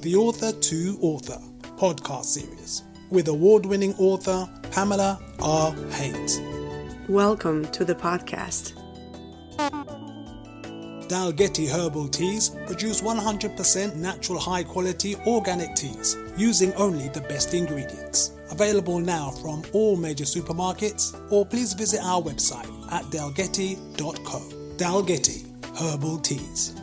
the Author to Author podcast series with award-winning author Pamela R. Haynes. Welcome to the podcast. Daley-Campbell herbal teas produce 100% natural high-quality organic teas using only the best ingredients. Available now from all major supermarkets, or please visit our website at dalgetty.co. Daley-Campbell herbal teas.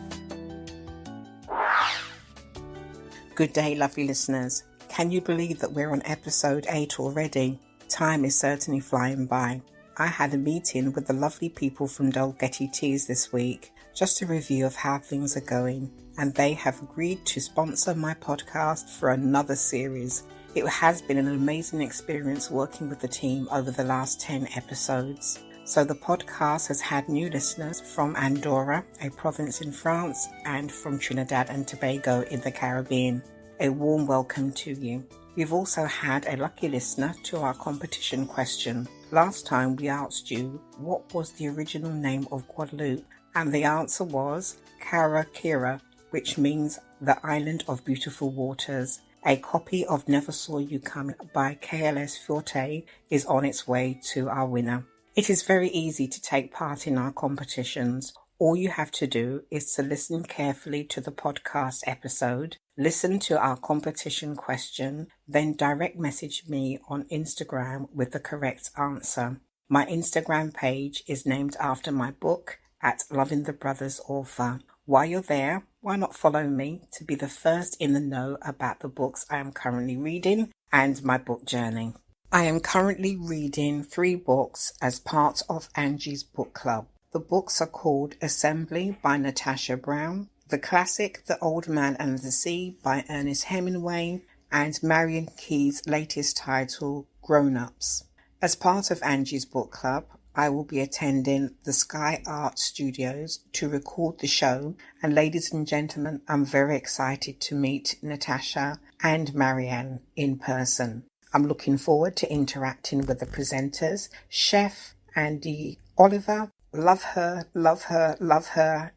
Good day, lovely listeners. Can you believe that we're on episode 8 already? Time is certainly flying by. I had a meeting with the lovely people from Daley-Campbell Teas this week, just a review of how things are going, and they have agreed to sponsor my podcast for another series. It has been an amazing experience working with the team over the last 10 episodes. So the podcast has had new listeners from Andorra, a province in France, and from Trinidad and Tobago in the Caribbean. A warm welcome to you. We've also had a lucky listener to our competition question. Last time we asked you what was the original name of Guadeloupe, and the answer was Kira, which means the Island of Beautiful Waters. A copy of Never Saw You Coming by KLS Forte is on its way to our winner. It is very easy to take part in our competitions. All you have to do is to listen carefully to the podcast episode, listen to our competition question, then direct message me on Instagram with the correct answer. My Instagram page is named after my book at Loving the Brothers Author. While you're there, why not follow me to be the first in the know about the books I am currently reading and my book journey. I am currently reading 3 books as part of Angie's book club. The books are called Assembly by Natasha Brown, the classic The Old Man and the Sea by Ernest Hemingway, and Marion Key's latest title, Grown Ups. As part of Angie's book club, I will be attending the Sky Art Studios to record the show, and ladies and gentlemen, I'm very excited to meet Natasha and Marianne in person. I'm looking forward to interacting with the presenters, Chef Andy Oliver, love her,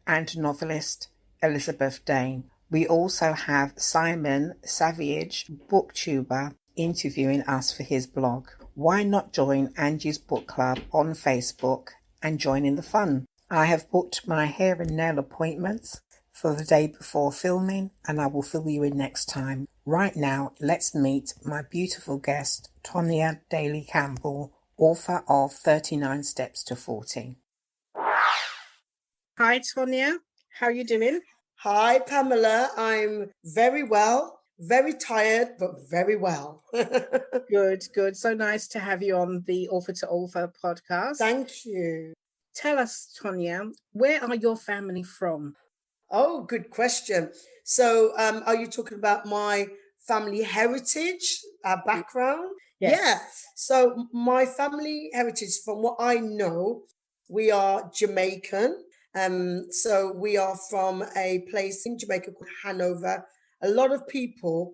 and novelist Elizabeth Dane. We also have Simon Savage, booktuber, interviewing us for his blog. Why not join Angie's Book Club on Facebook and join in the fun? I have booked my hair and nail appointments for the day before filming, and I will fill you in next time. Right now, let's meet my beautiful guest, Tonia Daley-Campbell, author of 39 Steps to 40. Hi, Tonia. How are you doing? Hi, Pamela. I'm very well, very tired, but very well. Good. So nice to have you on the Author to Author podcast. Thank you. Tell us, Tonia, where are your family from? Oh, good question. So are you talking about my family heritage, background? Yes. Yeah. So my family heritage, from what I know, we are Jamaican. So we are from a place in Jamaica called Hanover. A lot of people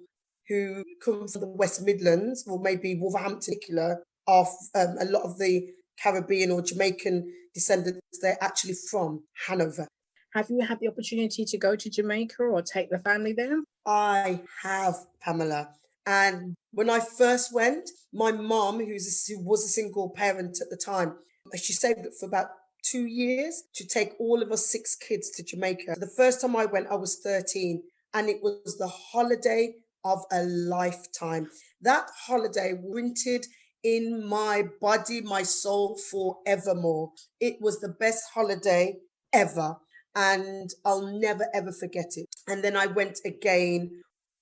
who come from the West Midlands, or maybe Wolverhampton in particular, are a lot of the Caribbean or Jamaican descendants, they're actually from Hanover. Have you had the opportunity to go to Jamaica or take the family there? I have, Pamela. And when I first went, my mom, who was a single parent at the time, she saved up for about 2 years to take all of us 6 kids to Jamaica. The first time I went, I was 13, and it was the holiday of a lifetime. That holiday printed in my body, my soul forevermore. It was the best holiday ever, and I'll never, ever forget it. And then I went again.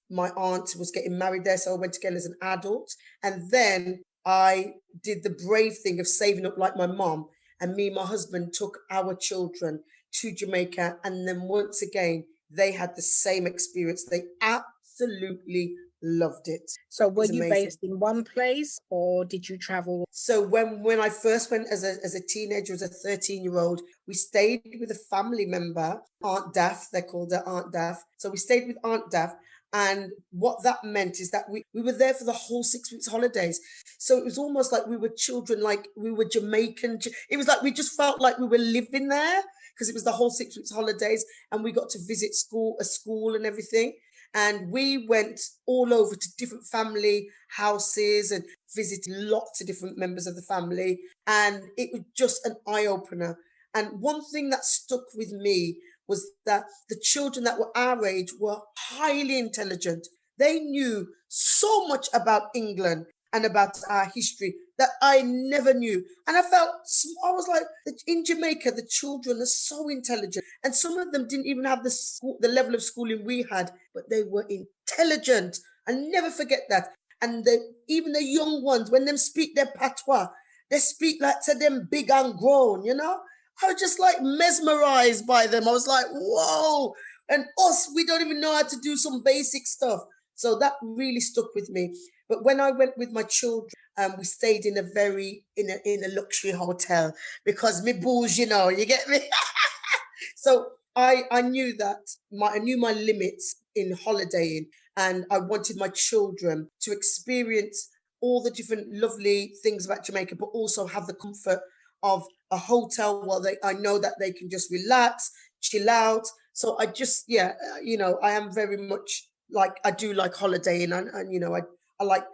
My aunt was getting married there, so I went again as an adult. And then I did the brave thing of saving up like my mom, and me and my husband took our children to Jamaica. And then once again, they had the same experience. They absolutely loved it. So were you based in one place, or did you travel? So when I first went as a teenager, as a 13-year-old, we stayed with a family member, Aunt Daff. They called her Aunt Daff. So we stayed with Aunt Daff. And what that meant is that we were there for the whole 6 weeks holidays. So it was almost like we were children, like we were Jamaican. It was like we just felt like we were living there because it was the whole 6 weeks holidays, and we got to visit a school and everything. And we went all over to different family houses and visited lots of different members of the family. And it was just an eye-opener. And one thing that stuck with me was that the children that were our age were highly intelligent. They knew so much about England and about our history that I never knew. And I was like, in Jamaica, the children are so intelligent. And some of them didn't even have the level of schooling we had, but they were intelligent. I never forget that. And even the young ones, when them speak their patois, they speak like to them big and grown, you know? I was just like mesmerized by them. I was like, whoa. And us, we don't even know how to do some basic stuff. So that really stuck with me. But when I went with my children, we stayed in a luxury hotel because me booze, you know, you get me? So I knew I knew my limits in holidaying, and I wanted my children to experience all the different lovely things about Jamaica, but also have the comfort of a hotel where I know that they can just relax, chill out. So I just, I am very much like, I do like holidaying, and you know, I like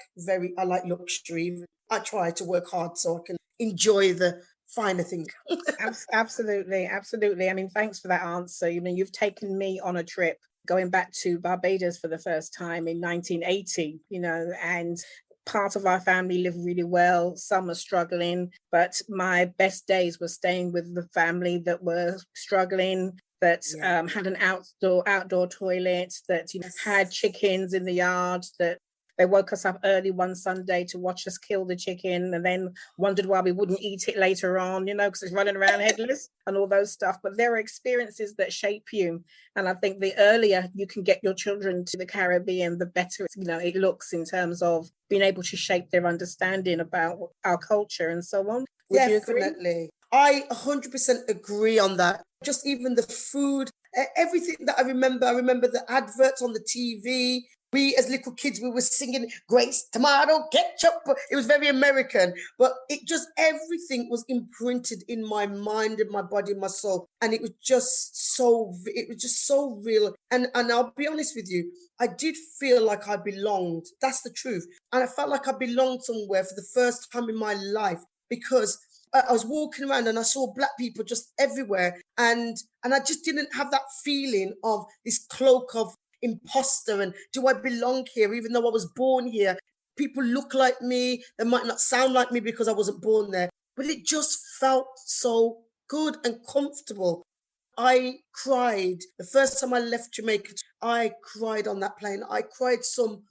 luxury. I try to work hard so I can enjoy the finer things. Absolutely. I mean, thanks for that answer. You know, you've taken me on a trip going back to Barbados for the first time in 1980, you know, and part of our family lived really well. Some are struggling, but my best days were staying with the family that were struggling, that had an outdoor toilet, that had chickens in the yard, that they woke us up early one Sunday to watch us kill the chicken and then wondered why we wouldn't eat it later on, you know, because it's running around headless and all those stuff. But there are experiences that shape you. And I think the earlier you can get your children to the Caribbean, the better, you know, it looks in terms of being able to shape their understanding about our culture and so on. Would you agree? Definitely. I 100% agree on that. Just even the food, everything that I remember the adverts on the TV. We, as little kids, we were singing Grace Tomato Ketchup. It was very American, but everything was imprinted in my mind, in my body, in my soul. And it was just so real. And I'll be honest with you, I did feel like I belonged. That's the truth. And I felt like I belonged somewhere for the first time in my life, because I was walking around and I saw Black people just everywhere. And I just didn't have that feeling of this cloak of imposter and do I belong here even though I was born here? People look like me, they might not sound like me because I wasn't born there, but it just felt so good and comfortable. I cried the first time I left Jamaica. I cried on that plane. I cried some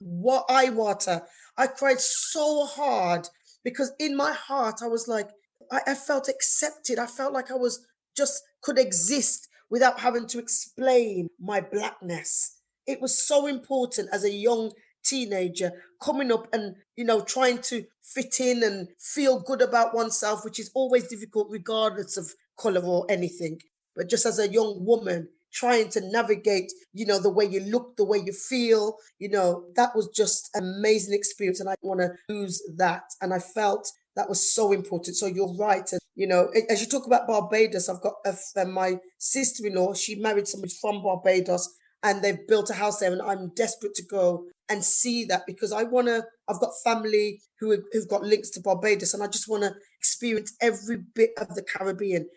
eye water. I cried so hard because in my heart I was like, I felt accepted. I felt like I was just could exist without having to explain my Blackness. It was so important as a young teenager coming up and, you know, trying to fit in and feel good about oneself, which is always difficult regardless of color or anything. But just as a young woman trying to navigate, you know, the way you look, the way you feel, you know, that was just an amazing experience. And I don't want to lose that. And I felt that was so important. So you're right. And, you know, as you talk about Barbados, I've got my sister-in-law, she married somebody from Barbados, and they've built a house there, and I'm desperate to go and see that because I've got family who've got links to Barbados, and I just want to experience every bit of the Caribbean.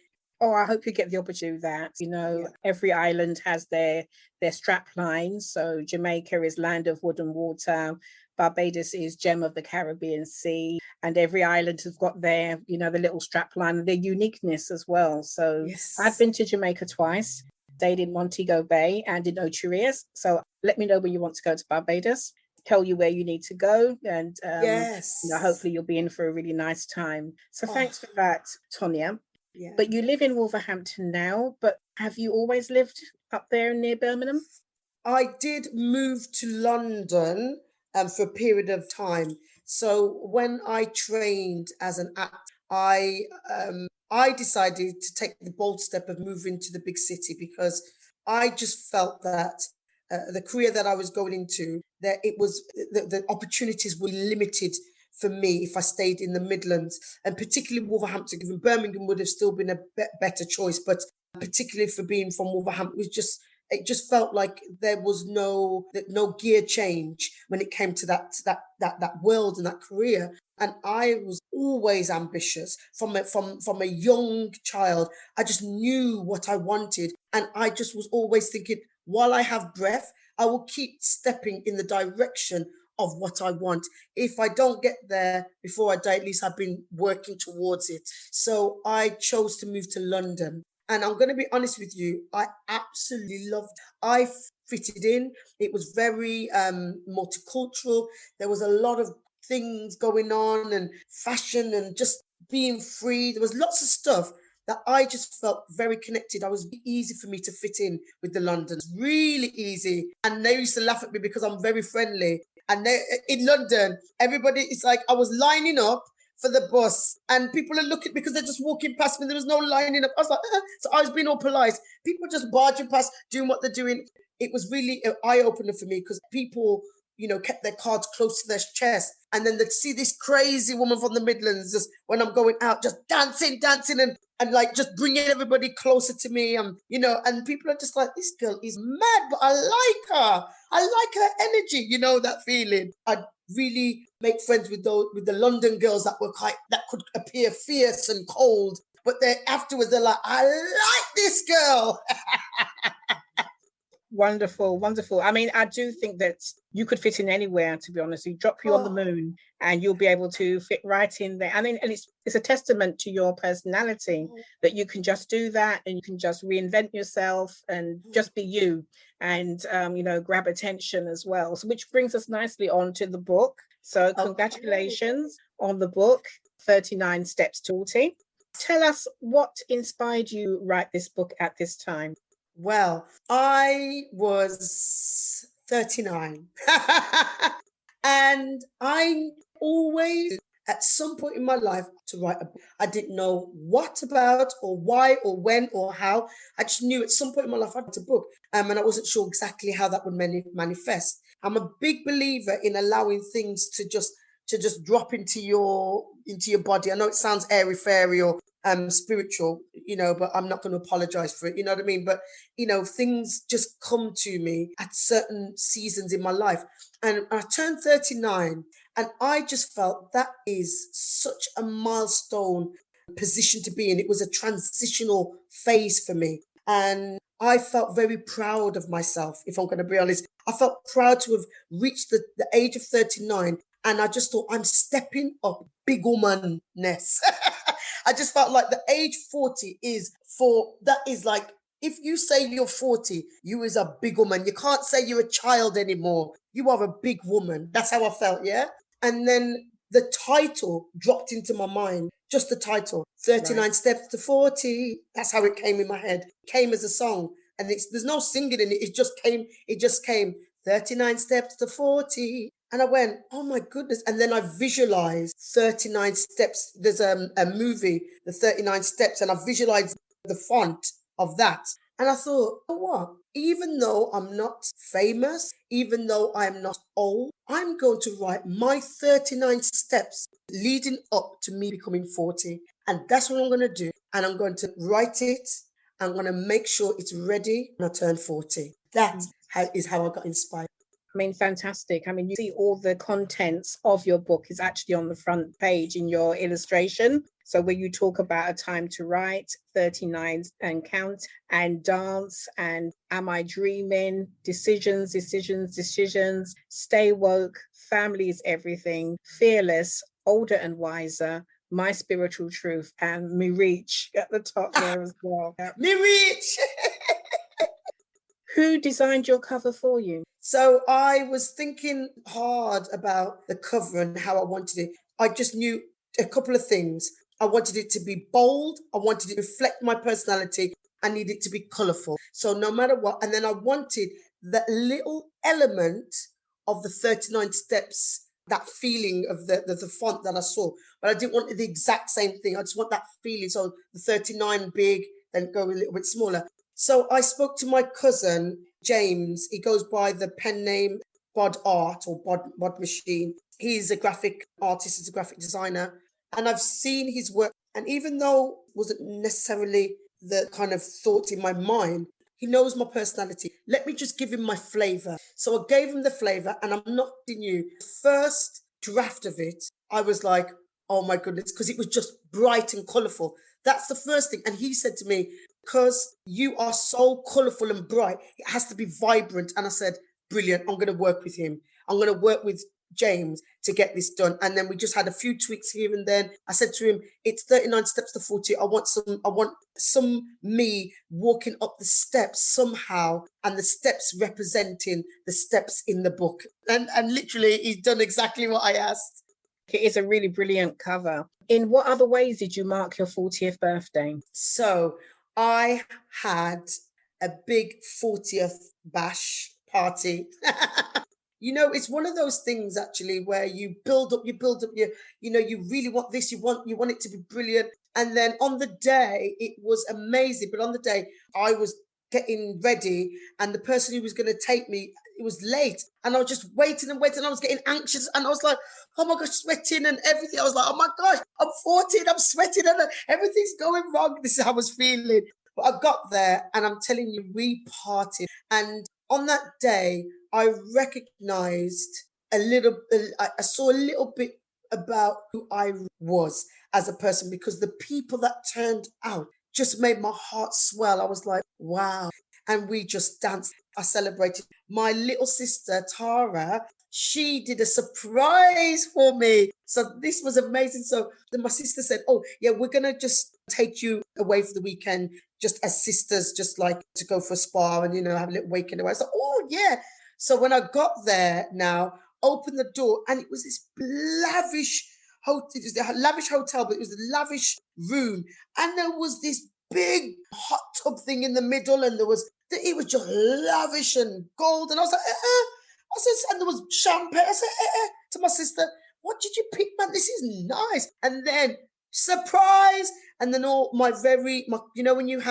Oh, I hope you get the opportunity to do that. You know, Every island has their strap lines. So Jamaica is land of wood and water. Barbados is gem of the Caribbean Sea. And every island has got their, you know, the little strap line and their uniqueness as well. So I've been to Jamaica twice. Stayed in Montego Bay and in Ocherias. So let me know when you want to go to Barbados. Tell you where you need to go, and you know, hopefully you'll be in for a really nice time. So thanks for that, Tonia. Yeah. But you live in Wolverhampton now, but have you always lived up there near Birmingham? I did move to London for a period of time. So when I trained as an actor, I decided to take the bold step of moving to the big city because I just felt that the career that I was going into, that it was the opportunities were limited for me if I stayed in the Midlands, and particularly Wolverhampton. Given Birmingham would have still been a better choice, but particularly for being from Wolverhampton, it was just it just felt like there was no gear change when it came to that world and that career. And I was always ambitious from a young child. I just knew what I wanted, and I just was always thinking, while I have breath, I will keep stepping in the direction of what I want. If I don't get there before I die, at least I've been working towards it. So I chose to move to London. And I'm going to be honest with you, I absolutely loved it. I fitted in. It was very multicultural. There was a lot of things going on, and fashion, and just being free. There was lots of stuff that I just felt very connected. I was easy for me to fit in with the Londons, really easy. And they used to laugh at me because I'm very friendly. And in London, everybody, it's like I was lining up for the bus, and people are looking because they're just walking past me. There was no lining up. I was like, so I was being all polite. People just barging past, doing what they're doing. It was really an eye-opener for me because people, kept their cards close to their chest. And then they'd see this crazy woman from the Midlands just when I'm going out, just dancing and like just bringing everybody closer to me. And people are just like, this girl is mad, but I like her. I like her energy, that feeling. I'd really make friends with the London girls that could appear fierce and cold. But then afterwards, they're like, I like this girl. Wonderful, wonderful. I mean, I do think that you could fit in anywhere, to be honest. You drop you on the moon and you'll be able to fit right in there. I mean, and it's a testament to your personality that you can just do that, and you can just reinvent yourself and just be you, and, grab attention as well. So, which brings us nicely on to the book. So congratulations on the book, 39 Steps Tonia. Tell us what inspired you to write this book at this time. Well, I was 39 and I always, at some point in my life, to write a book. I didn't know what about or why or when or how. I just knew at some point in my life I'd write a book, and I wasn't sure exactly how that would manifest. I'm a big believer in allowing things to just drop into your body. I know it sounds airy-fairy or spiritual, but I'm not going to apologize for it. You know what I mean? But, things just come to me at certain seasons in my life. And I turned 39, and I just felt that is such a milestone position to be in. It was a transitional phase for me. And I felt very proud of myself, if I'm going to be honest. I felt proud to have reached the age of 39. And I just thought, I'm stepping up big woman-ness. I just felt like the age 40 is like, if you say you're 40, you is a big woman. You can't say you're a child anymore. You are a big woman. That's how I felt, yeah? And then the title dropped into my mind, just the title, 39 right. Steps to 40. That's how it came in my head. It came as a song. And there's no singing in it. It just came, 39 steps to 40. And I went, oh my goodness. And then I visualized 39 steps. There's a movie, the 39 steps, and I visualized the font of that. And I thought, oh what? Even though I'm not famous, even though I'm not old, I'm going to write my 39 steps leading up to me becoming 40. And that's what I'm going to do. And I'm going to write it. I'm going to make sure it's ready when I turn 40. That is how I got inspired. I mean, fantastic. I mean, you see all the contents of your book is actually on the front page in your illustration. So where you talk about a time to write, 39 and count, and dance, and am I dreaming, decisions, stay woke, family is everything, fearless, older and wiser, my spiritual truth, and me reach at the top there as well. Me reach! Who designed your cover for you? So I was thinking hard about the cover and how I wanted it. I just knew a couple of things. I wanted it to be bold. I wanted it to reflect my personality. I needed it to be colourful. So no matter what. And then I wanted that little element of the 39 steps, that feeling of the font that I saw. But I didn't want the exact same thing. I just want that feeling. So the 39 big, then go a little bit smaller. So I spoke to my cousin, James. He goes by the pen name Bod Art or Bod Machine. He's a graphic artist, he's a graphic designer. And I've seen his work. And even though it wasn't necessarily the kind of thought in my mind, He knows my personality. Let me just give him my flavor. So I gave him the flavor, and I'm not kidding you. First draft of it, I was like, oh my goodness, because it was just bright and colorful. That's the first thing. And he said to me, because you are so colorful and bright, it has to be vibrant. And I said, brilliant. I'm going to work with him. I'm going to work with James to get this done. And then we just had a few tweaks here and then. I said to him, it's 39 steps to 40. I want some me walking up the steps somehow, and the steps representing the steps in the book. And literally he's done exactly what I asked. It is a really brilliant cover. In what other ways did you mark your 40th birthday? So I had a big 40th bash party. You know, it's one of those things actually where you build up, you really want this, you want it to be brilliant. And then on the day, it was amazing. But on the day I was getting ready, and the person who was going to take me, it was late, and I was just waiting and waiting. I was getting anxious, and I was like, oh my gosh, sweating and everything. I was like, oh my gosh, I'm 40 and I'm sweating and everything's going wrong. This is how I was feeling. But I got there, and I'm telling you, we partied. And on that day, I recognized I saw a little bit about who I was as a person, because the people that turned out just made my heart swell. I was like, wow. And we just danced. I celebrated. My little sister, Terra, she did a surprise for me. So this was amazing. So then my sister said, oh, yeah, we're going to just take you away for the weekend, just as sisters, just like to go for a spa and, have a little weekend away. I said, oh, yeah. So when I got there now, opened the door, and it was this lavish hotel. It was a lavish hotel, but it was a lavish room. And there was this big hot tub thing in the middle, and it was just lavish and gold. And I was like, I said, and there was champagne. I said, to my sister, what did you pick, man? This is nice. And then surprise. And then all my when you've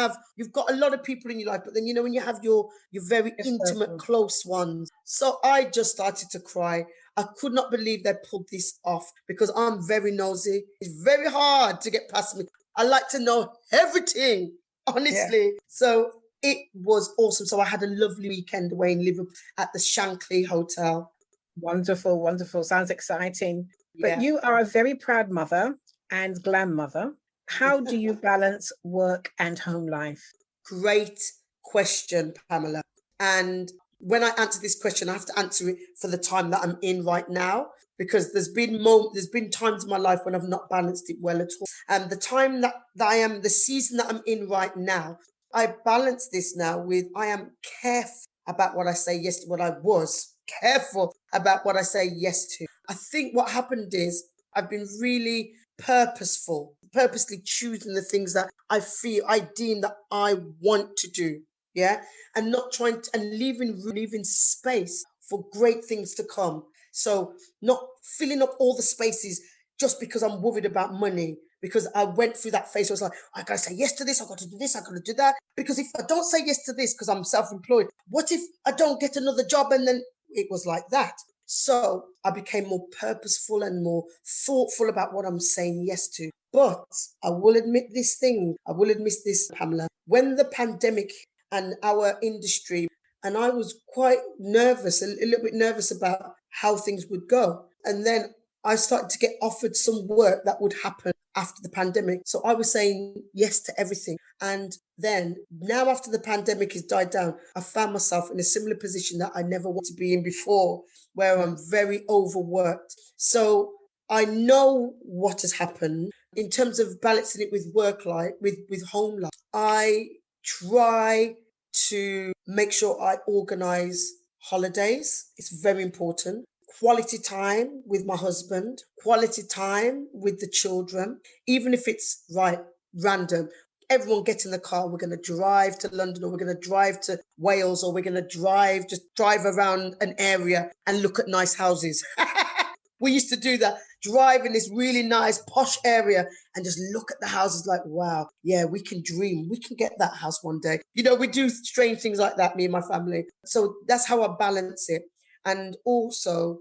got a lot of people in your life, but then, when you have your very intimate, close ones. So I just started to cry. I could not believe they pulled this off, because I'm very nosy. It's very hard to get past me. I like to know everything, honestly. Yeah. So it was awesome. So I had a lovely weekend away in Liverpool at the Shankly Hotel. Wonderful, wonderful. Sounds exciting. But you are a very proud mother and glam mother. How do you balance work and home life? Great question, Pamela. And when I answer this question, I have to answer it for the time that I'm in right now, because there's been times in my life when I've not balanced it well at all. And the time that I am, the season that I'm in right now, I balance this now with, I am careful about what I say yes to. What I was careful about what I say yes to. I think what happened is I've been really purposely choosing the things that I deem that I want to do. Yeah. And not trying to, and leaving space for great things to come. So not filling up all the spaces just because I'm worried about money, because I went through that phase where I was like, I got to say yes to this, I got to do this, I got to do that. Because if I don't say yes to this, because I'm self-employed, what if I don't get another job? And then it was like that. So I became more purposeful and more thoughtful about what I'm saying yes to. But I will admit this, Pamela. When the pandemic and our industry, and I was quite nervous, a little bit nervous about how things would go. And then I started to get offered some work that would happen after the pandemic. So I was saying yes to everything. And then now after the pandemic has died down, I found myself in a similar position that I never wanted to be in before, where I'm very overworked. So I know what has happened in terms of balancing it with work life, with home life. I try to make sure I organize holidays. It's very important. Quality time with my husband, quality time with the children, even if it's random. Everyone get in the car, we're going to drive to London, or we're going to drive to Wales, or we're going to drive around an area and look at nice houses. We used to do that, drive in this really nice posh area and just look at the houses like, wow, yeah, we can dream. We can get that house one day. We do strange things like that, me and my family. So that's how I balance it. And also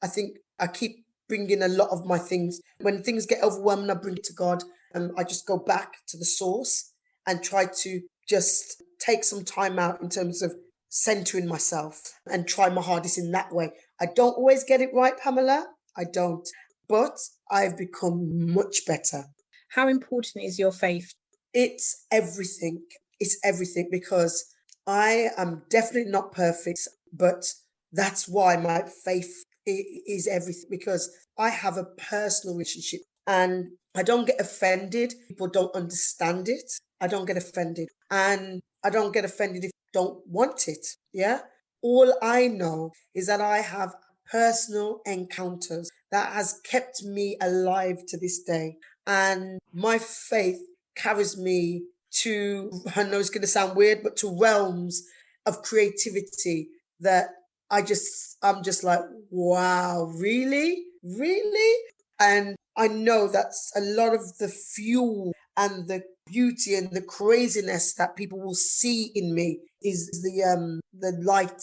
I think I keep bringing a lot of my things. When things get overwhelming, I bring it to God. And I just go back to the source and try to just take some time out in terms of centering myself and try my hardest in that way. I don't always get it right, Pamela. I don't. But I've become much better. How important is your faith? It's everything. It's everything, because I am definitely not perfect, but that's why my faith is everything, because I have a personal relationship and I don't get offended. People don't understand it. I don't get offended, and I don't get offended if you don't want it. Yeah. All I know is that I have personal encounters that has kept me alive to this day. And my faith carries me to, I know it's going to sound weird, but to realms of creativity that I'm just like, wow, really? Really? And I know that's a lot of the fuel and the beauty and the craziness that people will see in me is the light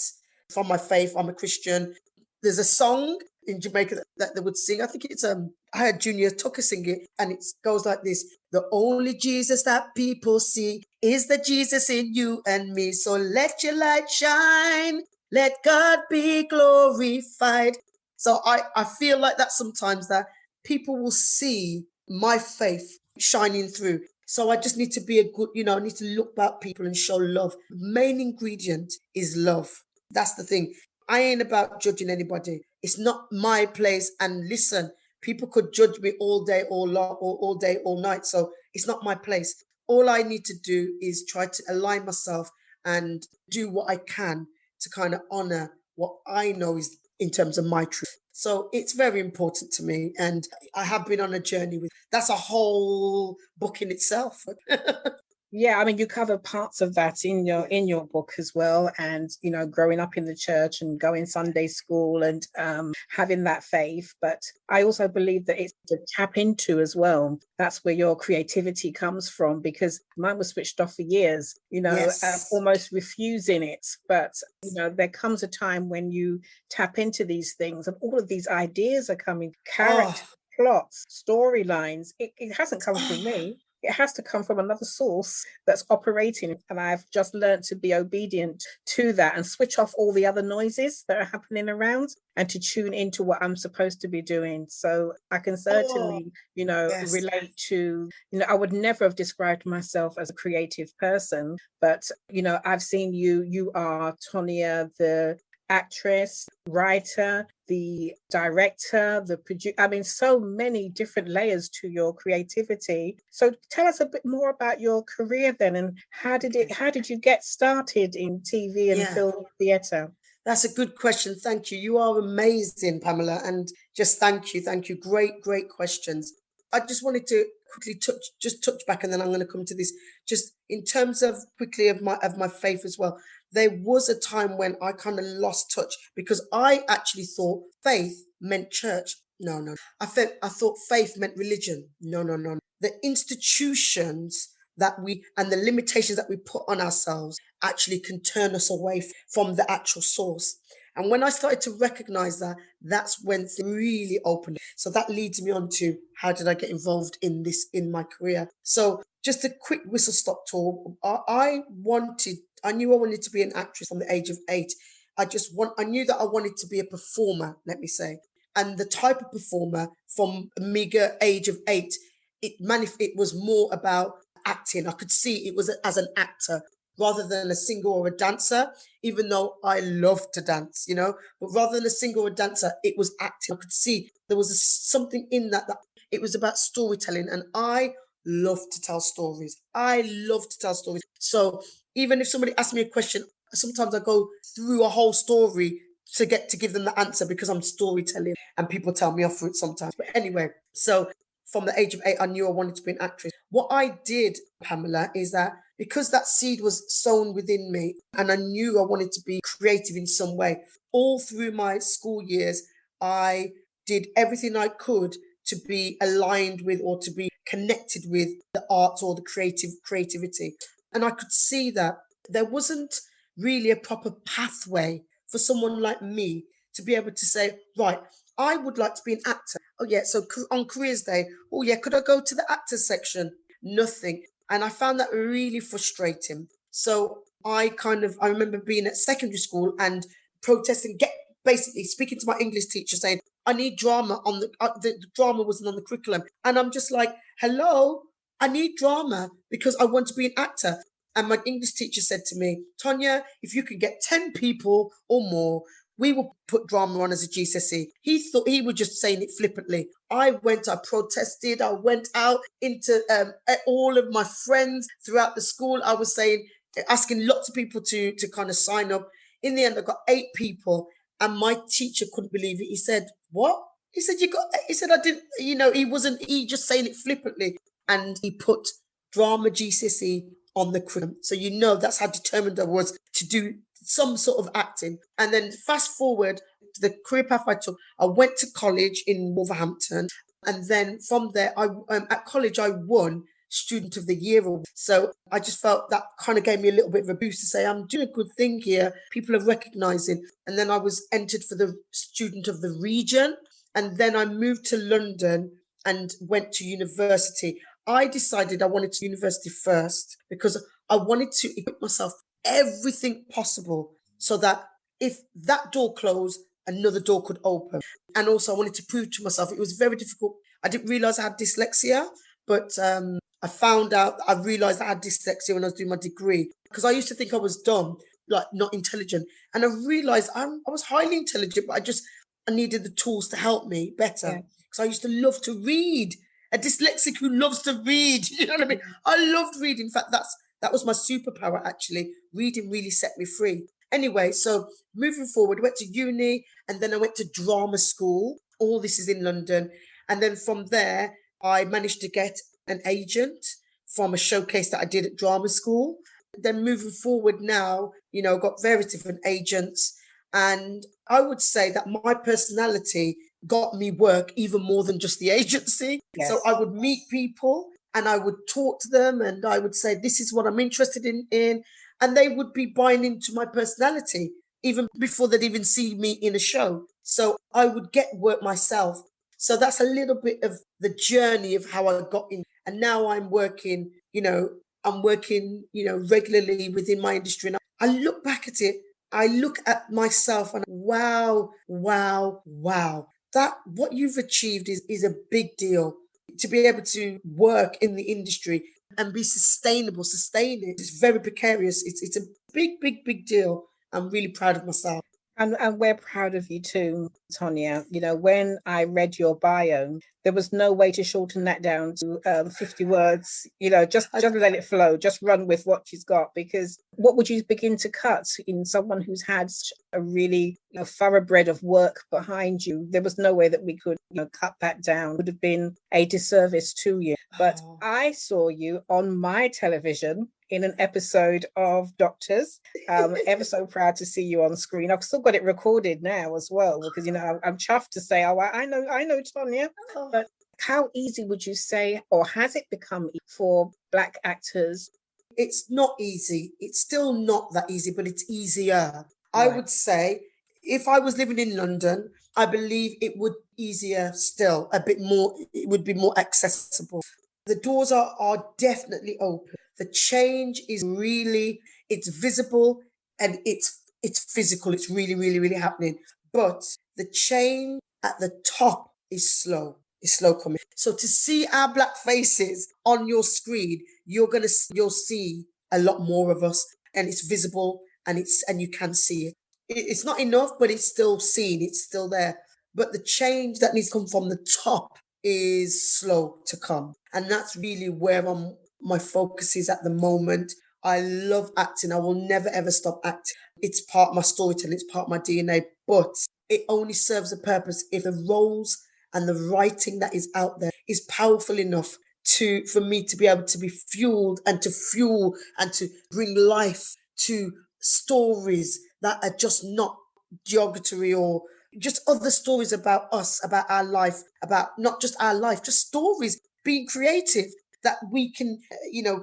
from my faith. I'm a Christian. There's a song in Jamaica that they would sing. I think it's I heard Junior Tucker sing it, and it goes like this: the only Jesus that people see is the Jesus in you and me. So let your light shine, let God be glorified. So I feel like that sometimes, that people will see my faith shining through. So I just need to be a good, I need to look back people and show love. Main ingredient is love. That's the thing. I ain't about judging anybody. It's not my place. And listen, people could judge me all day, all day, all night. So it's not my place. All I need to do is try to align myself and do what I can to kind of honor what I know is in terms of my truth. So it's very important to me. And I have been on a journey with, that's a whole book in itself. Yeah, I mean, you cover parts of that in your book as well, and growing up in the church and going Sunday school and having that faith. But I also believe that it's to tap into as well. That's where your creativity comes from, because mine was switched off for years. Yes. Almost refusing it. But there comes a time when you tap into these things, and all of these ideas are coming. Character, plots, storylines. It hasn't come from me. It has to come from another source that's operating. And I've just learned to be obedient to that and switch off all the other noises that are happening around and to tune into what I'm supposed to be doing. So I can certainly, yes. relate to, I would never have described myself as a creative person, but, I've seen you are Tonia, the actress, writer, the director, the producer. I mean, so many different layers to your creativity. So tell us a bit more about your career then, and how did you get started in TV and film theatre? That's a good question. Thank you. You are amazing, Pamela. And just thank you. Thank you. Great, great questions. I just wanted to quickly touch back, and then I'm going to come to this. Just in terms of quickly of my faith as well. There was a time when I kind of lost touch, because I actually thought faith meant church. No. I thought faith meant religion. No. The institutions and the limitations that we put on ourselves actually can turn us away from the actual source. And when I started to recognize that, that's when things really opened. So that leads me on to how did I get involved in this in my career. So just a quick whistle stop tour. I knew I wanted to be an actress from the age of 8. I knew that I wanted to be a performer, let me say. And the type of performer from a meager age of 8, it was more about acting. I could see it was as an actor rather than a singer or a dancer, even though I love to dance, but rather than a singer or a dancer, it was acting. I could see there was something in that it was about storytelling, and I love to tell stories. So even if somebody asks me a question, sometimes I go through a whole story to give them the answer, because I'm storytelling and people tell me off for it sometimes. But anyway, so from the age of 8, I knew I wanted to be an actress. What I did, Pamela, is that because that seed was sown within me and I knew I wanted to be creative in some way, all through my school years, I did everything I could to be aligned with or to be connected with the arts or the creativity. And I could see that there wasn't really a proper pathway for someone like me to be able to say, right, I would like to be an actor. Oh yeah, so on careers day, oh yeah, could I go to the actors section? Nothing. And I found that really frustrating. So I remember being at secondary school and protesting, basically speaking to my English teacher saying, I need drama on the drama wasn't on the curriculum. And I'm just like, hello, I need drama because I want to be an actor. And my English teacher said to me, Tonia, if you can get 10 people or more, we will put drama on as a GCSE. He thought he was just saying it flippantly. I protested, I went out into all of my friends throughout the school. I was asking lots of people to kind of sign up. In the end, I got 8 people, and my teacher couldn't believe it. He said, what? He said, I didn't, he just saying it flippantly. And he put drama GCSE on the curriculum. So, that's how determined I was to do some sort of acting. And then fast forward to the career path I took, I went to college in Wolverhampton. And then from there, at college, I won Student of the Year award. So I just felt that kind of gave me a little bit of a boost to say, I'm doing a good thing here. People are recognizing. And then I was entered for the Student of the Region. And then I moved to London and went to university. I decided I wanted to university first because I wanted to equip myself everything possible so that if that door closed, another door could open. And also I wanted to prove to myself, it was very difficult. I didn't realize I had dyslexia, but I realized I had dyslexia when I was doing my degree because I used to think I was dumb, like not intelligent. And I realized I was highly intelligent, but I needed the tools to help me better because I used to love to read. A dyslexic who loves to read, you know what I mean? I loved reading. In fact, that was my superpower, actually. Reading really set me free. Anyway, so moving forward, went to uni and then I went to drama school. All this is in London. And then from there, I managed to get an agent from a showcase that I did at drama school. Then moving forward now, got various different agents. And I would say that my personality got me work even more than just the agency. Yes. So I would meet people and I would talk to them and I would say, this is what I'm interested in. And they would be buying into my personality even before they'd even see me in a show. So I would get work myself. So that's a little bit of the journey of how I got in. And now I'm working, regularly within my industry. And I look back at it, I look at myself and wow. That what you've achieved is a big deal. To be able to work in the industry and be sustain it. It's very precarious. It's a big deal. I'm really proud of myself. And we're proud of you too, Tonia. When I read your bio, there was no way to shorten that down to 50 words. Just let it flow. Just run with what she's got. Because what would you begin to cut in someone who's had a really thoroughbred of work behind you? There was no way that we could cut that down. It would have been a disservice to you. But I saw you on my television in an episode of Doctors. Ever so proud to see you on screen. I've still got it recorded now as well because I'm chuffed to say, I know Tonia. But how easy would you say, or has it become for Black actors? It's not easy. It's still not that easy, but it's easier. Right. I would say if I was living in London, I believe it would be easier still, a bit more, it would be more accessible. The doors are definitely open. The change is really, it's visible and it's physical. It's really, really, really happening. But the change at the top is slow. It's slow coming. So to see our Black faces on your screen, you'll see a lot more of us, and it's visible and you can see it. It's not enough, but it's still seen. It's still there. But the change that needs to come from the top is slow to come. And that's really where my focus is at the moment. I love acting. I will never, ever stop acting. It's part of my storytelling. It's part of my DNA. But it only serves a purpose if the roles and the writing that is out there is powerful enough for me to be able to be fueled and to fuel and to bring life to stories that are just not geography or just other stories about us, about our life, about not just our life, just stories, being creative that we can,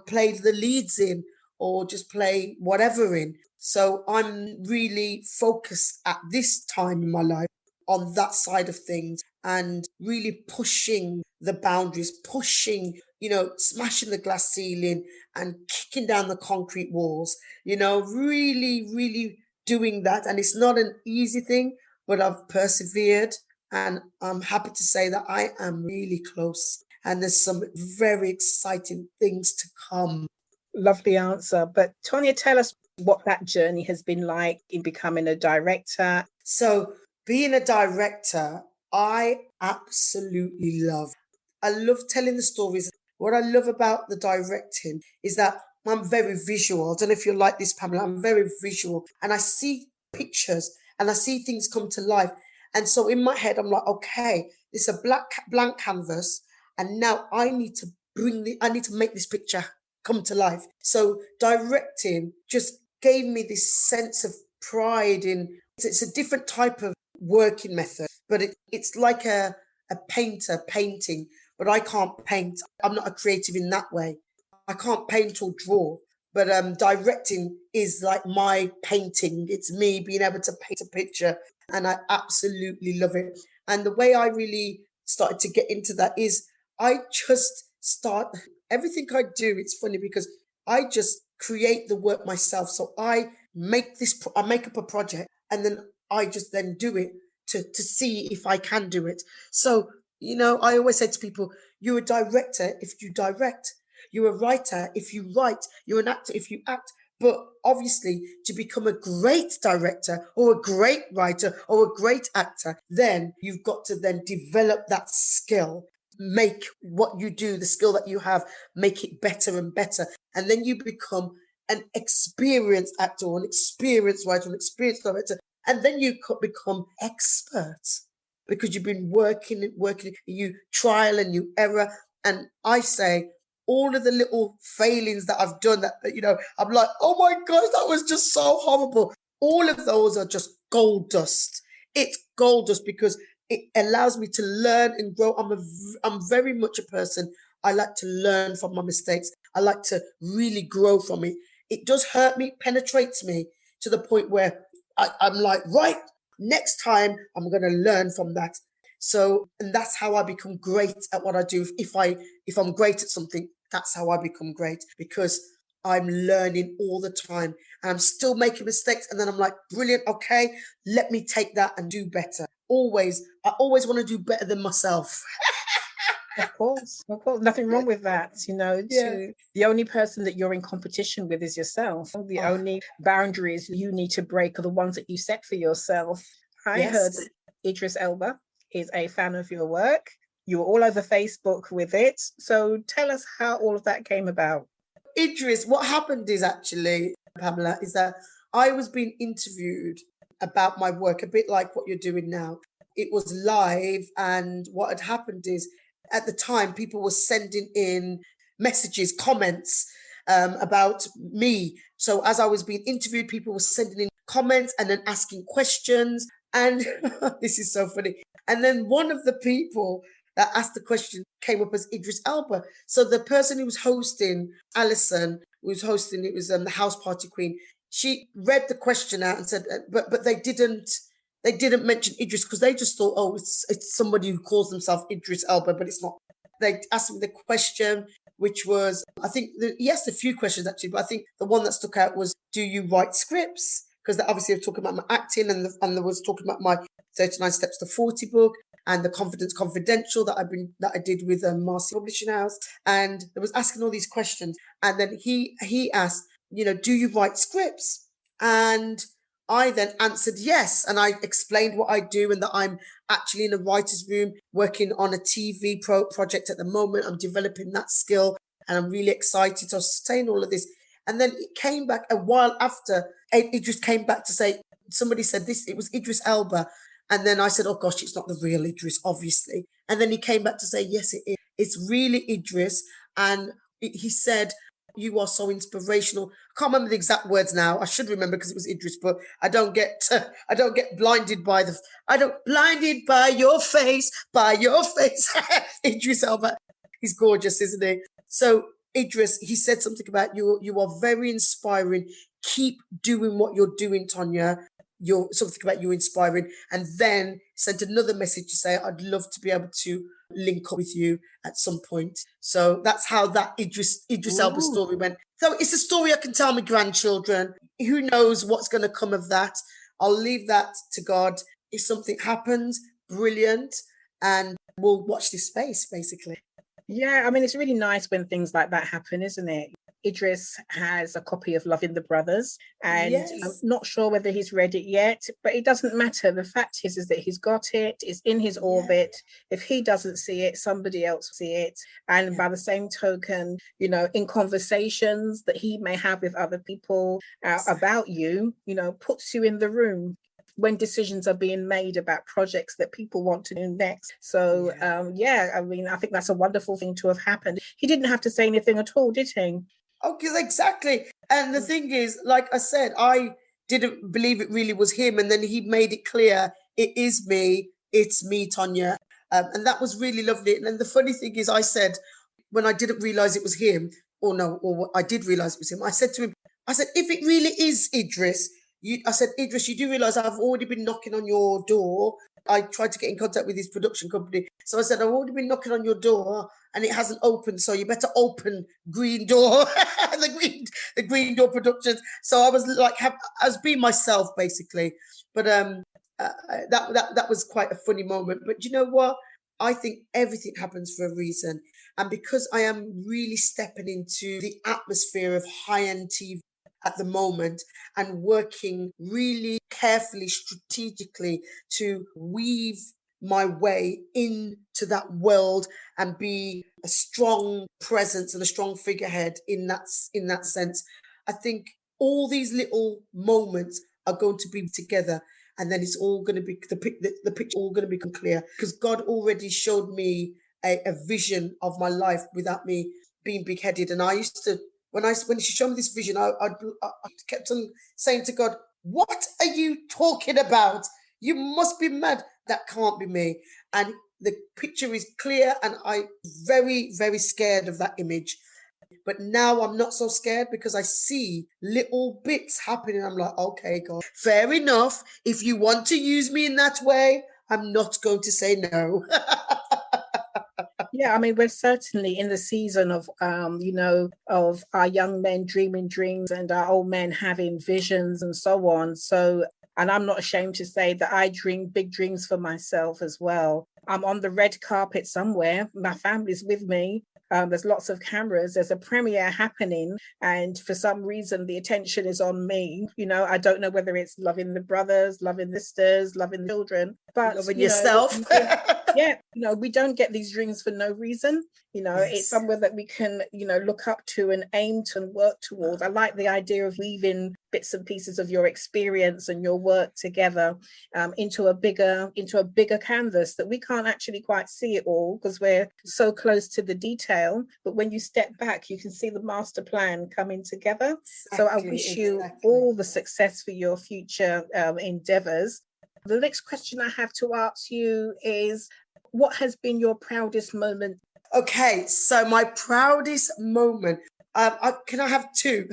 play the leads in or just play whatever in. So I'm really focused at this time in my life on that side of things and really pushing the boundaries, pushing, smashing the glass ceiling and kicking down the concrete walls, really, really doing that. And it's not an easy thing, but I've persevered, and I'm happy to say that I am really close. And there's some very exciting things to come. Lovely answer. But Tonia, tell us what that journey has been like in becoming a director. So being a director, I absolutely love. I love telling the stories. What I love about the directing is that I'm very visual. I don't know if you're like this, Pamela. I'm very visual, and I see pictures and I see things come to life. And so in my head, I'm like, okay, it's a blank canvas, and now I need to make this picture come to life. So directing just gave me this sense of pride in. It's a different type of working method, but it's like a painter painting, but I can't paint. I'm not a creative in that way. I can't paint or draw, but directing is like my painting. It's me being able to paint a picture, and I absolutely love it. And the way I really started to get into that is I just start everything I do. It's funny because I just create the work myself. So I make up a project, and then I just then do it to see if I can do it. So, I always say to people, you're a director if you direct. You're a writer if you write. You're an actor if you act. But obviously, to become a great director or a great writer or a great actor, then you've got to then develop that skill. Make what you do, the skill that you have, make it better and better. And then you become an experienced actor or an experienced writer, an experienced director. And then you could become experts because you've been working, you trial and you error. And I say, all of the little failings that I've done that, I'm like, oh my gosh, that was just so horrible. All of those are just gold dust. It's gold dust because it allows me to learn and grow. I'm very much a person. I like to learn from my mistakes. I like to really grow from it. It does hurt me, penetrates me to the point where I'm like, right, next time I'm going to learn from that. So, and that's how I become great at what I do. If I'm great at something, that's how I become great, because I'm learning all the time and I'm still making mistakes. And then I'm like, brilliant. Okay, let me take that and do better. I always want to do better than myself. Of course. Nothing wrong with that. Yeah. The only person that you're in competition with is yourself. The only boundaries you need to break are the ones that you set for yourself. I heard that Idris Elba is a fan of your work. You were all over Facebook with it. So tell us how all of that came about. Idris, what happened is actually, Pamela, is that I was being interviewed about my work, a bit like what you're doing now. It was live, and what had happened is, at the time, people were sending in messages, comments about me. So as I was being interviewed, people were sending in comments and then asking questions. And this is so funny. And then one of the people that asked the question came up as Idris Elba. So the person who was hosting, Alison, who was hosting, it was the house party queen. She read the question out and said, but they didn't mention Idris because they just thought, oh, it's somebody who calls themselves Idris Elba, but it's not. They asked me the question, which was, I think, he asked a few questions actually, but I think the one that stuck out was, do you write scripts? Because obviously they're talking about my acting, and there was talking about my 39 Steps to 40 book and the Confidential that I did with Marcy Publishing House, and they was asking all these questions, and then he asked, do you write scripts? And I then answered yes, and I explained what I do and that I'm actually in a writer's room working on a TV project at the moment. I'm developing that skill and I'm really excited. So I was saying all of this. And then it came back a while after. It just came back to say, somebody said this, it was Idris Elba. And then I said, oh gosh, it's not the real Idris, obviously. And then he came back to say, yes, it is. It's really Idris. And he said, you are so inspirational. I can't remember the exact words now. I should remember because it was Idris, but I don't get blinded by your face, Idris Elba. He's gorgeous, isn't he? So Idris, he said something about you are very inspiring. Keep doing what you're doing, Tonia. your something about you inspiring, and then sent another message to say, I'd love to be able to link up with you at some point. So that's how that Idris Elba story went. So it's a story I can tell my grandchildren. Who knows what's going to come of that? I'll leave that to God. If something happens, brilliant, and we'll watch this space, basically. Yeah, I mean, it's really nice when things like that happen, isn't it? Idris has a copy of Loving the Brothers, and Yes. I'm not sure whether he's read it yet, but it doesn't matter. The fact is that he's got it, it's in his orbit. If he doesn't see it, somebody else will see it. And by the same token, you know, in conversations that he may have with other people about you, you know, puts you in the room when decisions are being made about projects that people want to do next. So, I mean, I think that's a wonderful thing to have happened. He didn't have to say anything at all, did he? Okay, exactly. And the thing is, like I said, I didn't believe it really was him. And then he made it clear, it is me. It's me, Tonia. And that was really lovely. And then the funny thing is, I said, when I didn't realize it was him, or I did realize it was him, I said to him, I said, if it really is Idris, I said, Idris, you do realize I've already been knocking on your door. I tried to get in contact with his production company. So I said, I've already been knocking on your door and it hasn't opened. So you better open Green Door, the Green Door Productions. So I was like, I was being myself, basically. But that was quite a funny moment. But you know what? I think everything happens for a reason. And because I am really stepping into the atmosphere of high-end TV at the moment and working really carefully, strategically to weave my way into that world and be a strong presence and a strong figurehead in that sense. I think all these little moments are going to be together, and then it's all going to be the picture all going to become clear, because God already showed me a vision of my life without me being big-headed. And I used to, when she showed me this vision, I kept on saying to God, what are you talking about? You must be mad. That can't be me. And the picture is clear, and I'm very, very scared of that image. But now I'm not so scared because I see little bits happening. I'm like, okay, God, fair enough. If you want to use me in that way, I'm not going to say no. Yeah, I mean, we're certainly in the season of, of our young men dreaming dreams and our old men having visions and so on. So, and I'm not ashamed to say that I dream big dreams for myself as well. I'm on the red carpet somewhere. My family's with me. There's lots of cameras. There's a premiere happening. And for some reason, the attention is on me. You know, I don't know whether it's loving the brothers, loving the sisters, loving the children. But loving yourself. We don't get these dreams for no reason. It's somewhere that we can, look up to and aim to and work towards. I like the idea of weaving bits and pieces of your experience and your work together into a bigger canvas that we can't actually quite see it all because we're so close to the detail. But when you step back, you can see the master plan coming together. So I wish you all the success for your future endeavors. The next question I have to ask you is, what has been your proudest moment? Okay, so my proudest moment, can I have two?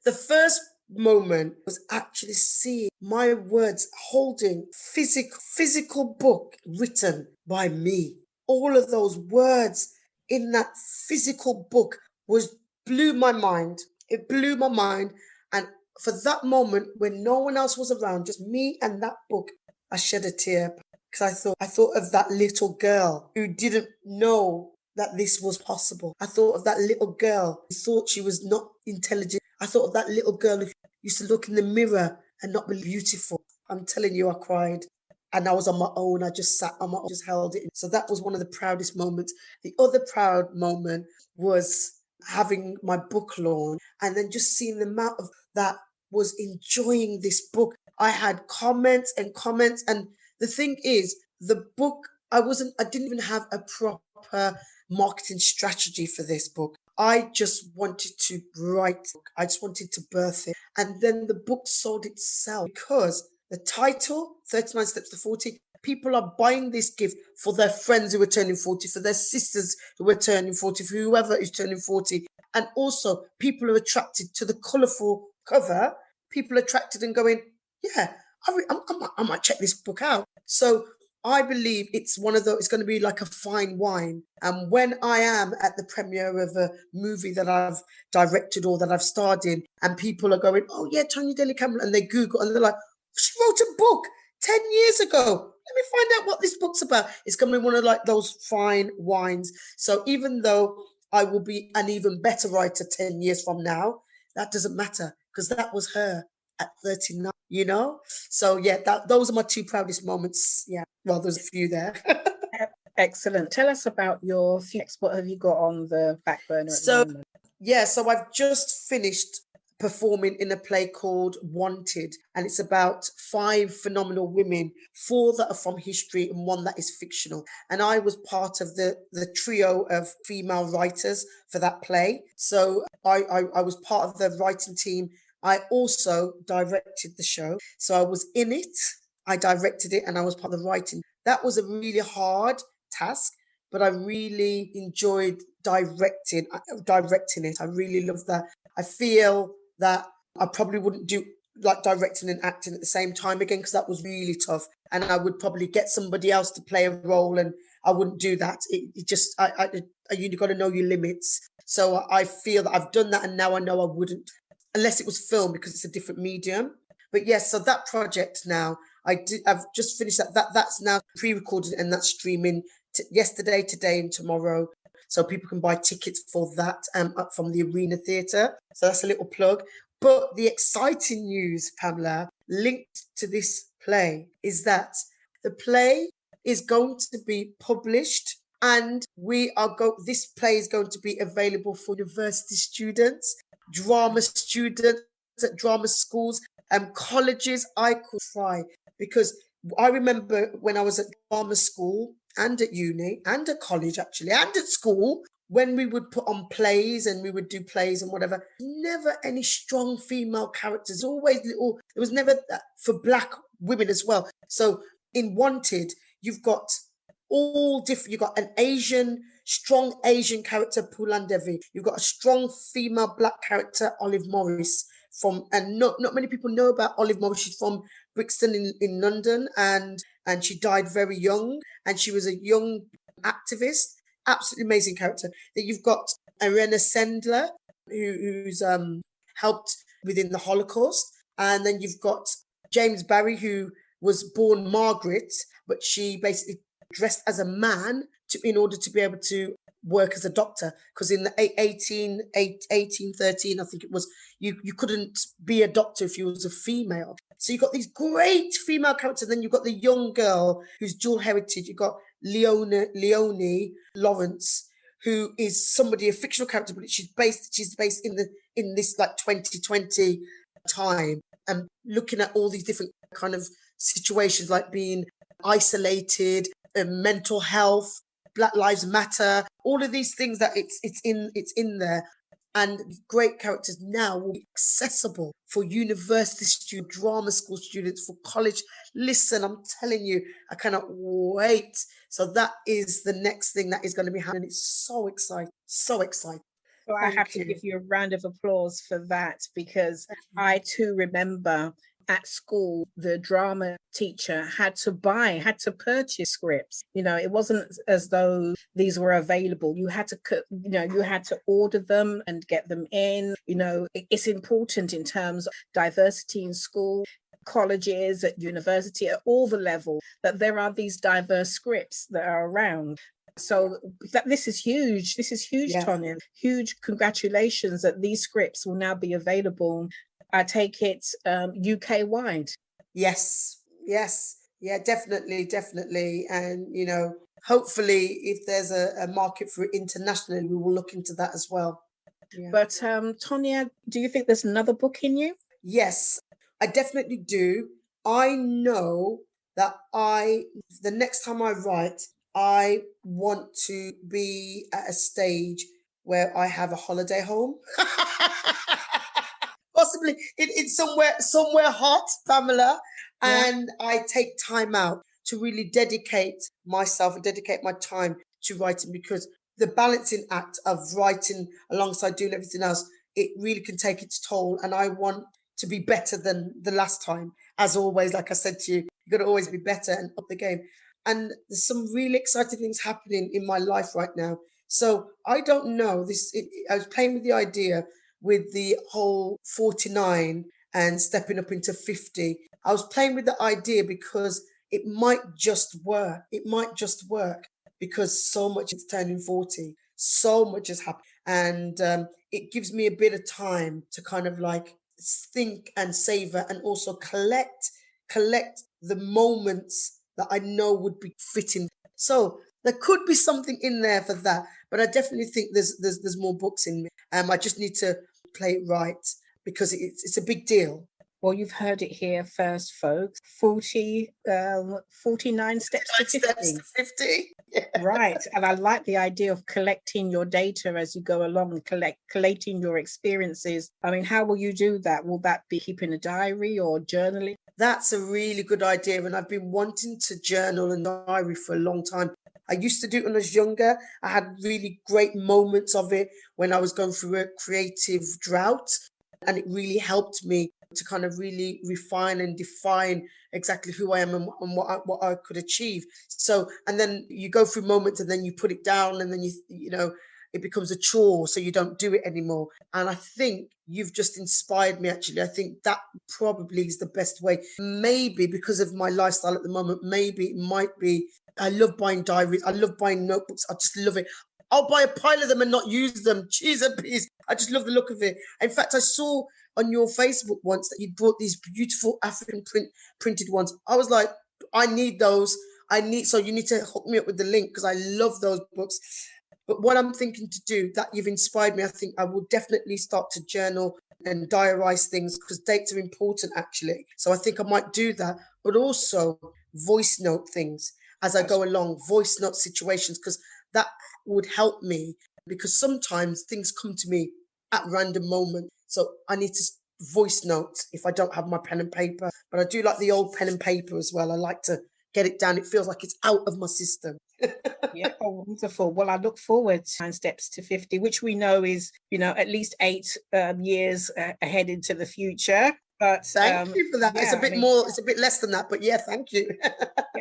The first moment was actually seeing my words holding physical book written by me. All of those words in that physical book blew my mind. It blew my mind. And for that moment, when no one else was around, just me and that book, I shed a tear because I thought of that little girl who didn't know that this was possible. I thought of that little girl who thought she was not intelligent. I thought of that little girl who used to look in the mirror and not be beautiful. I'm telling you, I cried. And I was on my own. I just sat on my own, just held it. So that was one of the proudest moments. The other proud moment was having my book launch and then just seeing the amount of that was enjoying this book. I had comments. And the thing is, the book, I didn't even have a proper marketing strategy for this book. I just wanted to write. I just wanted to birth it. And then the book sold itself because the title, 39 Steps to 40, people are buying this gift for their friends who are turning 40, for their sisters who are turning 40, for whoever is turning 40. And also people are attracted to the colourful cover. People are attracted and going, yeah, I might check this book out. So I believe it's one of those, it's going to be like a fine wine. And when I am at the premiere of a movie that I've directed or that I've starred in, and people are going, oh yeah, Tonia Daley-Campbell, and they Google and they're like, she wrote a book 10 years ago. Let me find out what this book's about. It's going to be one of like those fine wines. So even though I will be an even better writer 10 years from now, that doesn't matter, because that was her at 39, you know? So yeah, those are my two proudest moments. Yeah, well, there's a few there. Excellent. Tell us about your what have you got on the back burner at the moment? Yeah, so I've just finished performing in a play called Wanted, and it's about 5 phenomenal women, 4 that are from history and 1 that is fictional. And I was part of the trio of female writers for that play. So I was part of the writing team. I also directed the show. So I was in it, I directed it, and I was part of the writing. That was a really hard task, but I really enjoyed directing it. I really love that. I feel that I probably wouldn't do like directing and acting at the same time again, because that was really tough. And I would probably get somebody else to play a role, and I wouldn't do that. It just, you got to know your limits. So I feel that I've done that, and now I know I wouldn't, unless it was film, because it's a different medium. But yes, so that project now, I've just finished that. That's now pre-recorded, and that's streaming yesterday, today, and tomorrow. So people can buy tickets for that up from the Arena Theatre. So that's a little plug. But the exciting news, Pamela, linked to this play is that the play is going to be published, and this play is going to be available for university students, drama students at drama schools, colleges. I could cry, because I remember when I was at drama school and at uni and at college, actually, and at school, when we would put on plays and we would do plays and whatever, never any strong female characters, always little, there was never that for Black women as well. So in Wanted, you've got all different, you've got an strong Asian character, Pulan Devi. You've got a strong female Black character, Olive Morris. And not many people know about Olive Morris. She's from Brixton in London, and she died very young, and she was a young activist. Absolutely amazing character. Then you've got Irena Sendler, who's helped within the Holocaust, and then you've got James Barry, who was born Margaret, but she basically dressed as a man in order to be able to work as a doctor, because in the 1813, I think it was, you couldn't be a doctor if you was a female. So you've got these great female characters, then you've got the young girl who's dual heritage. You've got Leonie Lawrence, who is somebody, a fictional character, but she's based in this like 2020 time, and looking at all these different kind of situations, like being isolated, mental health, Black Lives Matter, all of these things that it's in there. And great characters now will be accessible for university students, drama school students, for college. Listen, I'm telling you, I cannot wait. So that is the next thing that is going to be happening. It's so exciting, so exciting. So I have to give you a round of applause for that, because I too remember at school, the drama teacher had to purchase scripts. It wasn't as though these were available. You had to order them and get them in. It's important in terms of diversity in school, colleges, at university, at all the levels, that there are these diverse scripts that are around. So this is huge. This is huge, yeah. Tonia. Huge congratulations that these scripts will now be available. I take it UK-wide. Yes. Yeah, definitely. And, hopefully if there's a market for it internationally, we will look into that as well. Yeah. But Tonia, do you think there's another book in you? Yes, I definitely do. I know that the next time I write, I want to be at a stage where I have a holiday home. Possibly it's somewhere hot, Pamela, and I take time out to really dedicate myself and dedicate my time to writing, because the balancing act of writing alongside doing everything else, it really can take its toll, and I want to be better than the last time. as always, like I said to you, you've got to always be better and up the game. And there's some really exciting things happening in my life right now. So I don't know this. I was playing with the idea with the whole 49 and stepping up into 50. I was playing with the idea because it might just work. It might just work because so much is turning 40. So much has happened. And it gives me a bit of time to kind of like think and savor and also collect the moments that I know would be fitting. So there could be something in there for that, but I definitely think there's more books in me. I just need to play it right because it's a big deal. Well, you've heard it here first, folks. 49 steps to 50. Steps to 50. Yeah. Right. And I like the idea of collecting your data as you go along, collating your experiences. I mean, how will you do that? Will that be keeping a diary or journaling? That's a really good idea. And I've been wanting to journal and diary for a long time. I used to do it when I was younger. I had really great moments of it when I was going through a creative drought. And it really helped me to kind of really refine and define exactly who I am and what I could achieve. So, and then you go through moments and then you put it down and then you know, it becomes a chore, so you don't do it anymore. And I think you've just inspired me, actually. I think that probably is the best way. Maybe because of my lifestyle at the moment, maybe it might be, I love buying diaries. I love buying notebooks. I just love it. I'll buy a pile of them and not use them. Cheese and peas. I just love the look of it. In fact, I saw on your Facebook once that you brought these beautiful African printed ones. I was like, I need those. So you need to hook me up with the link because I love those books. But what I'm thinking to do, that you've inspired me, I think I will definitely start to journal and diarize things because dates are important, actually. So I think I might do that, but also voice note things as I go along, voice note situations, because that would help me because sometimes things come to me at random moments. So I need to voice note if I don't have my pen and paper, but I do like the old pen and paper as well. I like to get it down. It feels like it's out of my system. Yeah, oh, wonderful. Well, I look forward to 9 steps to 50, which we know is, at least 8 years ahead into the future. But thank you for that. Yeah, it's a bit more, it's a bit less than that, but yeah, thank you.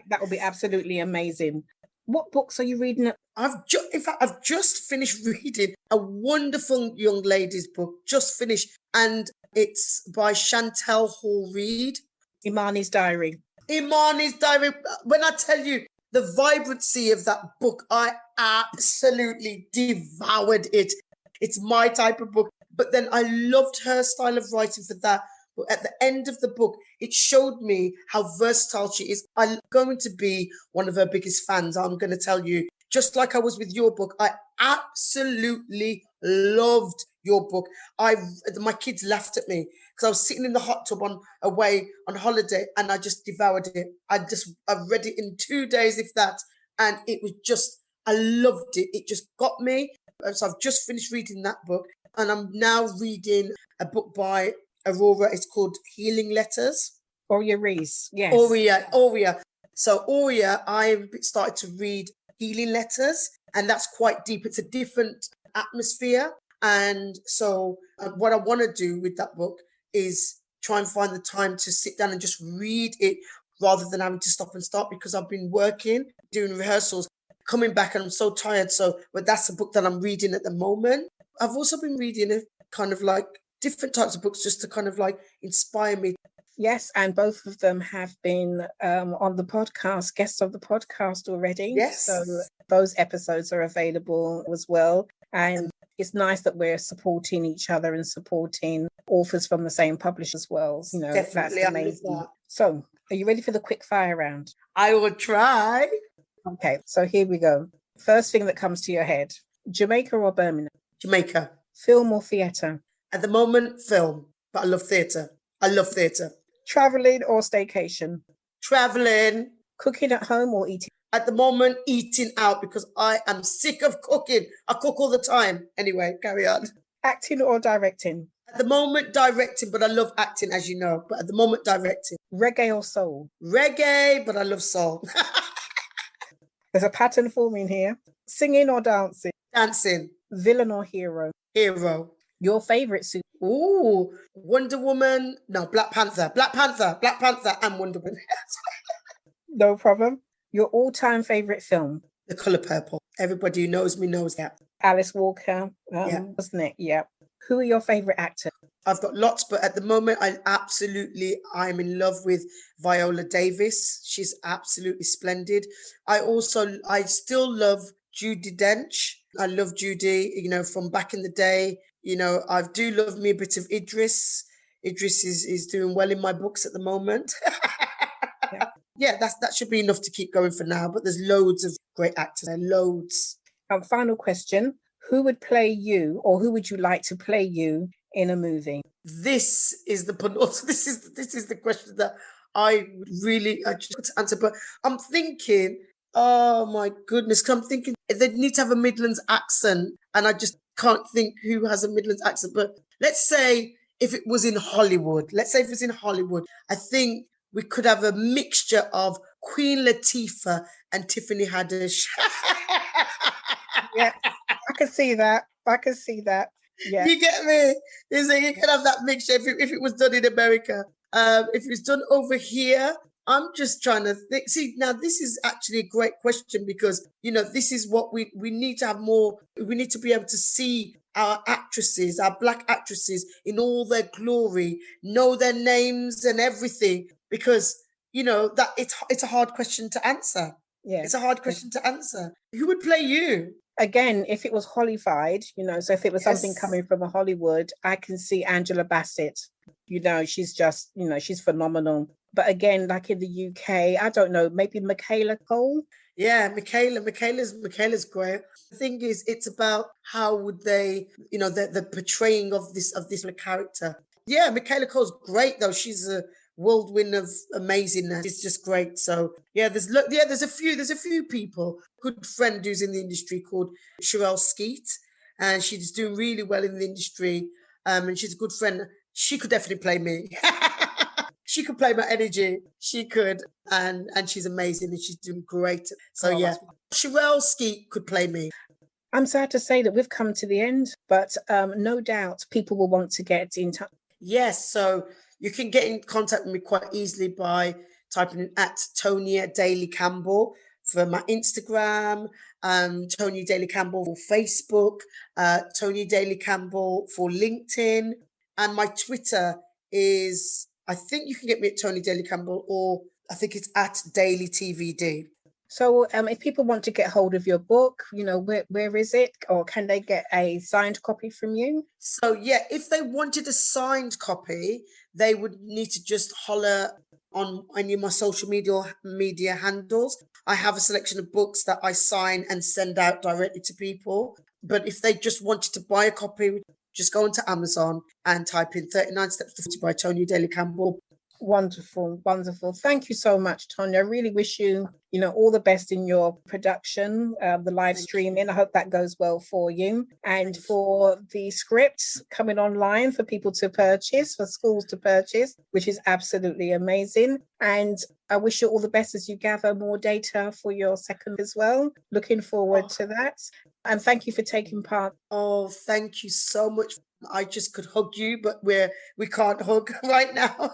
That will be absolutely amazing. What books are you reading? In fact, I've just finished reading a wonderful young lady's book, just finished, and it's by Chantel Hall-Reid. Imani's Diary. Imani's Diary. When I tell you the vibrancy of that book, I absolutely devoured it. It's my type of book. But then I loved her style of writing for that. But at the end of the book, it showed me how versatile she is. I'm going to be one of her biggest fans, I'm going to tell you. Just like I was with your book, I absolutely loved your book. My kids laughed at me because I was sitting in the hot tub away on holiday and I just devoured it. I read it in 2 days, if that. And it was just, I loved it. It just got me. So I've just finished reading that book. And I'm now reading a book by Aurora. It's called Healing Letters. Aurea Reese, yes. Aurea. So Aurea, I've started to read Healing Letters, and that's quite deep. It's a different atmosphere. And so what I want to do with that book is try and find the time to sit down and just read it rather than having to stop and start, because I've been working, doing rehearsals, coming back, and I'm so tired. But that's a book that I'm reading at the moment. I've also been reading a kind of like different types of books just to kind of like inspire me. Yes, and both of them have been on the podcast, guests of the podcast already. Yes. So those episodes are available as well. And it's nice that we're supporting each other and supporting authors from the same publisher as well. Definitely, that's amazing. So are you ready for the quick fire round? I will try. Okay, so here we go. First thing that comes to your head, Jamaica or Birmingham? Jamaica. Film or theatre? At the moment, film, but I love theatre. Travelling or staycation? Travelling. Cooking at home or eating? At the moment, eating out because I am sick of cooking. I cook all the time. Anyway, carry on. Acting or directing? At the moment, directing, but I love acting, as you know. But at the moment, directing. Reggae or soul? Reggae, but I love soul. There's a pattern forming here. Singing or dancing? Dancing. Villain or hero? Hero. Your favourite super? Ooh, Wonder Woman. No, Black Panther, and Wonder Woman. No problem. Your all-time favourite film? The Colour Purple. Everybody who knows me knows that. Alice Walker, Yeah. wasn't it? Yeah. Who are your favourite actors? I've got lots, but at the moment, I'm in love with Viola Davis. She's absolutely splendid. I still love Judi Dench. I love Judy, from back in the day. I do love me a bit of Idris. Idris is doing well in my books at the moment. Yeah, that should be enough to keep going for now. But there's loads of great actors there, loads. Final question. Who would play you, or who would you like to play you in a movie? This is the question that I just want to answer. But I'm thinking, oh my goodness, I'm thinking they need to have a Midlands accent, and I just can't think who has a Midlands accent. But let's say if it was in Hollywood, I think we could have a mixture of Queen Latifah and Tiffany Haddish. Yeah, I can see that. Yeah. You get me? You can have that mixture if it was done in America. If it was done over here, I'm just trying to think. See, now this is actually a great question because, this is what we need to have more. We need to be able to see our actresses, our Black actresses in all their glory, know their names and everything because, that it's a hard question to answer. Yeah. It's a hard question to answer. Who would play you? Again, if it was Hollyfied, so if it was something coming from a Hollywood, I can see Angela Bassett. She's just, she's phenomenal. But again, like in the UK, I don't know, maybe Michaela Cole? Yeah, Michaela's great. The thing is, it's about how would they, the portraying of this character. Yeah, Michaela Cole's great though. She's a whirlwind of amazingness. It's just great. So there's a few people. Good friend who's in the industry called Sherelle Skeet, and she's doing really well in the industry. And she's a good friend. She could definitely play me. She could play my energy. She could, and she's amazing and she's doing great. So Sherelle Skeet could play me. I'm sad to say that we've come to the end, but no doubt people will want to get in touch. Yes, so you can get in contact with me quite easily by typing in at Tonia Daley-Campbell for my Instagram, Tonia Daley-Campbell for Facebook, Tonia Daley-Campbell for LinkedIn, and my Twitter is, I think you can get me at Tonia Daley-Campbell, or I think it's at DailyTVD. So if people want to get hold of your book, where is it? Or can they get a signed copy from you? So, if they wanted a signed copy, they would need to just holler on any of my social media handles. I have a selection of books that I sign and send out directly to people. But if they just wanted to buy a copy, just go onto Amazon and type in 39 Steps to 40 by Tonia Daley-Campbell. Wonderful. Thank you so much, Tonia. I really wish you, all the best in your production, the live streaming. I hope that goes well for you. And for the scripts coming online for people to purchase, for schools to purchase, which is absolutely amazing. And I wish you all the best as you gather more data for your second as well. Looking forward to that. And thank you for taking part. Oh, thank you so much. I just could hug you, but we can't hug right now.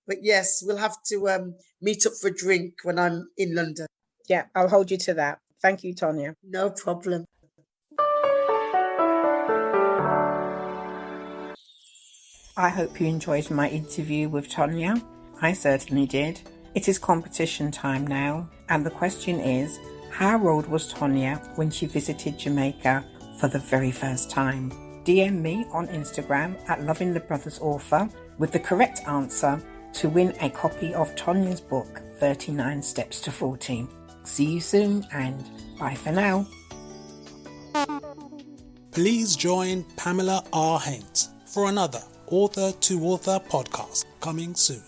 But yes, we'll have to meet up for a drink when I'm in London. Yeah, I'll hold you to that. Thank you, Tonia. No problem. I hope you enjoyed my interview with Tonia. I certainly did. It is competition time now, and the question is, how old was Tonia when she visited Jamaica for the very first time? DM me on Instagram at Loving the Brothers Author with the correct answer to win a copy of Tonia's book, 39 Steps to 40. See you soon and bye for now. Please join Pamela R. Haynes for another Author to Author podcast coming soon.